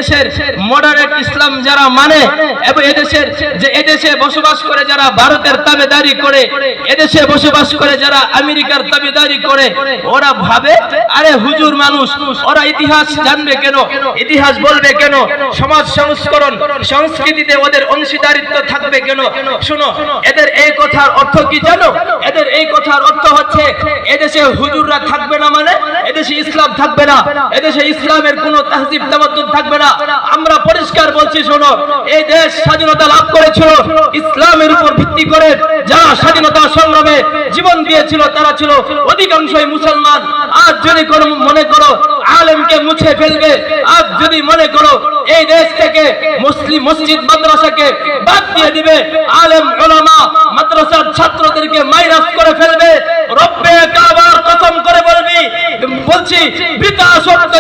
এদেশের মডারেট ইসলাম যারা মানে এবং এদেশে বসবাস করে যারা ভারতের তাবেদারি করে, এদেশে বসবাস করে যারা আমেরিকার তাবেদারি করে, ওরা ভাবে আরে হুজুর মানুষ, ওরা ইতিহাস জানবে কেন, ইতিহাস বলবে কেন, সমাজ সংস্করণ সংস্কৃতিতে ওদের অংশীদারিত্ব থাকবে কেন? শুনো, এদের এই কথার অর্থ কি জানো? এদের এই কথার অর্থ হচ্ছে এদেশে হুজুররা থাকবে না, মানে এদেশে ইসলাম থাকবে না, এদেশে ইসলামের কোনো তাহজিব তামাদ্দুন থাকবে না। আমরা পরিষ্কার বলছি, শোনো, এই দেশ স্বাধীনতা লাভ করেছিল ইসলামের উপর ভিত্তি করে। যারা স্বাধীনতা সংগ্রামে জীবন দিয়েছিল তারা ছিল অধিকাংশই মুসলমান। আজ যদি কোনো মনে করো আলেমকে মুছে ফেলবে, আজ যদি মনে করো এই দেশ থেকে মুসলিম মসজিদ মাদ্রাসাকে বাদ দিয়ে দিবে, আলেম উলামা মাদ্রাসার ছাত্রদেরকে মাইনাস করে ফেলবে, রব্বে কাবার কসম করে বলছি বৃথা সত্য